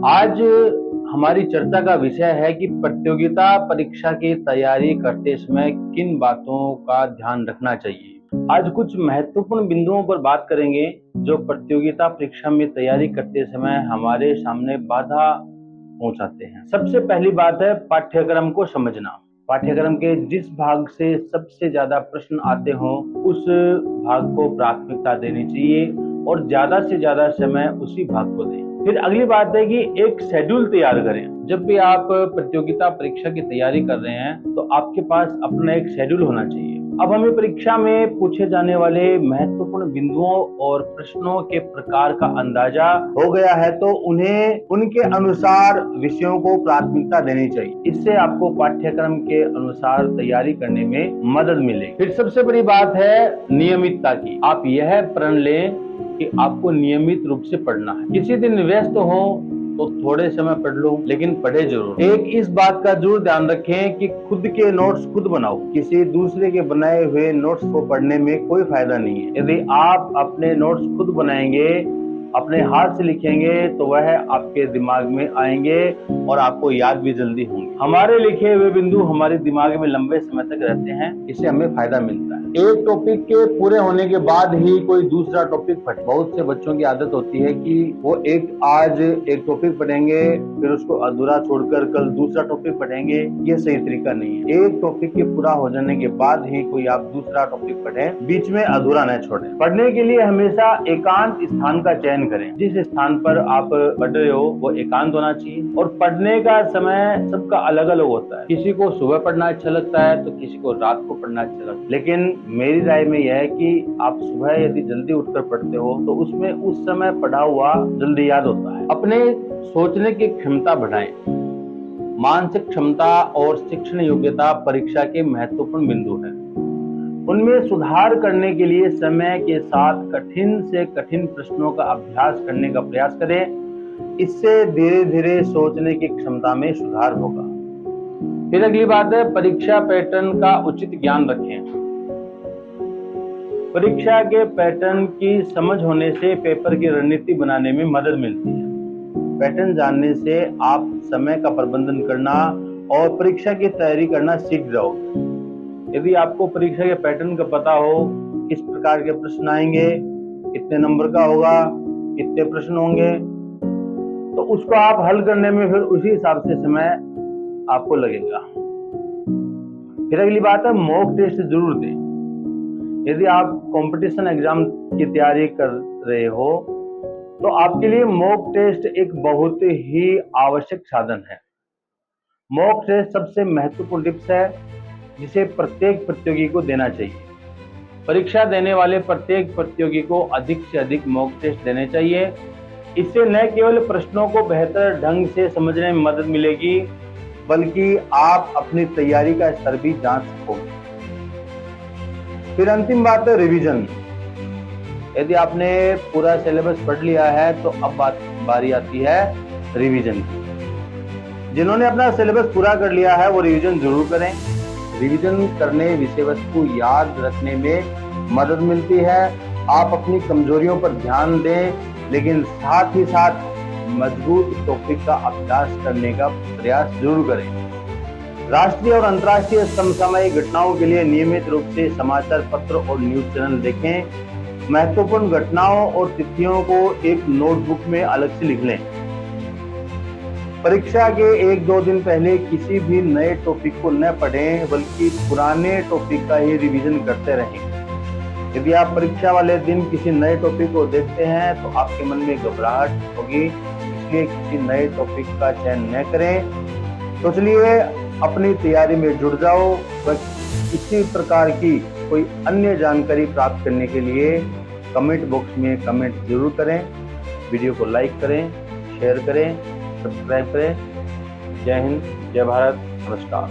आज हमारी चर्चा का विषय है कि प्रतियोगिता परीक्षा की तैयारी करते समय किन बातों का ध्यान रखना चाहिए। आज कुछ महत्वपूर्ण बिंदुओं पर बात करेंगे जो प्रतियोगिता परीक्षा में तैयारी करते समय हमारे सामने बाधा पहुंचाते हैं। सबसे पहली बात है पाठ्यक्रम को समझना। पाठ्यक्रम के जिस भाग से सबसे ज्यादा प्रश्न आते हो उस भाग को प्राथमिकता देनी चाहिए और ज्यादा से ज्यादा समय उसी भाग को दें। फिर अगली बात है कि एक शेड्यूल तैयार करें। जब भी आप प्रतियोगिता परीक्षा की तैयारी कर रहे हैं तो आपके पास अपना एक शेड्यूल होना चाहिए। अब हमें परीक्षा में पूछे जाने वाले महत्वपूर्ण बिंदुओं और प्रश्नों के प्रकार का अंदाजा हो गया है तो उन्हें उनके अनुसार विषयों को प्राथमिकता देनी चाहिए। इससे आपको पाठ्यक्रम के अनुसार तैयारी करने में मदद मिलेगी। फिर सबसे बड़ी बात है नियमितता की। आप यह प्रण लें कि आपको नियमित रूप से पढ़ना है। किसी दिन व्यस्त हो तो थोड़े समय पढ़ लो, लेकिन पढ़े जरूर। एक इस बात का जरूर ध्यान रखें कि खुद के नोट्स खुद बनाओ। किसी दूसरे के बनाए हुए नोट्स को पढ़ने में कोई फायदा नहीं है। यदि आप अपने नोट्स खुद बनाएंगे, अपने हाथ से लिखेंगे तो वह आपके दिमाग में आएंगे और आपको याद भी जल्दी होंगे। हमारे लिखे हुए बिंदु हमारे दिमाग में लंबे समय तक रहते हैं, इससे हमें फायदा मिलता है। एक टॉपिक के पूरे होने के बाद ही कोई दूसरा टॉपिक पढ़े। बहुत से बच्चों की आदत होती है कि वो आज एक टॉपिक पढ़ेंगे फिर उसको अधूरा छोड़कर कल दूसरा टॉपिक पढ़ेंगे। ये सही तरीका नहीं है। एक टॉपिक के पूरा हो जाने के बाद ही कोई आप दूसरा टॉपिक पढ़ें, बीच में अधूरा न छोड़ें। पढ़ने के लिए हमेशा एकांत स्थान का चयन करें। जिस स्थान पर आप पढ़ रहे हो वो एकांत होना चाहिए। और पढ़ने का समय सबका अलग अलग होता है। किसी को सुबह पढ़ना अच्छा लगता है तो किसी को रात को पढ़ना अच्छा लगता है। लेकिन मेरी राय में यह है कि आप सुबह यदि जल्दी उठकर पढ़ते हो तो उसमें उस समय पढ़ा हुआ जल्दी याद होता है। अपने सोचने की क्षमता बढ़ाएं। मानसिक क्षमता और शिक्षण योग्यता परीक्षा के महत्वपूर्ण बिंदु हैं। उनमें सुधार करने के लिए समय के साथ कठिन से कठिन प्रश्नों का अभ्यास करने का प्रयास करें। इससे धीरे धीरे सोचने की क्षमता में सुधार होगा। फिर अगली बात है परीक्षा पैटर्न का उचित ज्ञान रखें। परीक्षा के पैटर्न की समझ होने से पेपर की रणनीति बनाने में मदद मिलती है। पैटर्न जानने से आप समय का प्रबंधन करना और परीक्षा की तैयारी करना सीख जाओगे। यदि आपको परीक्षा के पैटर्न का पता हो, किस प्रकार के प्रश्न आएंगे, कितने नंबर का होगा, कितने प्रश्न होंगे, तो उसको आप हल करने में फिर उसी हिसाब से समय आपको लगेगा। फिर अगली बात है मॉक टेस्ट जरूर दें। यदि आप कंपटीशन एग्जाम की तैयारी कर रहे हो तो आपके लिए मॉक टेस्ट एक बहुत ही आवश्यक साधन है। मॉक टेस्ट सबसे महत्वपूर्ण टिप्स है जिसे प्रत्येक प्रतियोगी को देना चाहिए। परीक्षा देने वाले प्रत्येक प्रतियोगी को अधिक से अधिक मॉक टेस्ट देने चाहिए। इससे न केवल प्रश्नों को बेहतर ढंग से समझने में मदद मिलेगी बल्कि आप अपनी तैयारी का स्तर भी जांच सकोगे। फिर अंतिम बात है रिवीजन। यदि आपने पूरा सिलेबस पढ़ लिया है तो अब बारी आती है रिवीजन की। जिन्होंने अपना सिलेबस पूरा कर लिया है वो रिवीजन जरूर करें। रिवीजन करने विषय वस्तु याद रखने में मदद मिलती है। आप अपनी कमजोरियों पर ध्यान दें, लेकिन साथ ही साथ मजबूत टॉपिक का अभ्यास करने का प्रयास जरूर करें। राष्ट्रीय और अंतर्राष्ट्रीय समसामयिक घटनाओं के लिए नियमित रूप से समाचार पत्र और न्यूज चैनल देखें। महत्वपूर्ण घटनाओं और तिथियों को एक नोटबुक में अलग से लिख लें। परीक्षा के 1-2 दिन पहले किसी भी नए टॉपिक को न पढ़ें बल्कि पुराने टॉपिक का ही रिवीजन करते रहें। यदि आप परीक्षा वाले दिन किसी नए टॉपिक को देखते हैं तो आपके मन में घबराहट होगी, इसलिए किसी नए टॉपिक का चयन न करें। तो चलिए अपनी तैयारी में जुड़ जाओ। बस इसी प्रकार की कोई अन्य जानकारी प्राप्त करने के लिए कमेंट बॉक्स में कमेंट जरूर करें। वीडियो को लाइक करें, शेयर करें, सब्सक्राइब करें। जय हिंद, जय भारत, नमस्कार।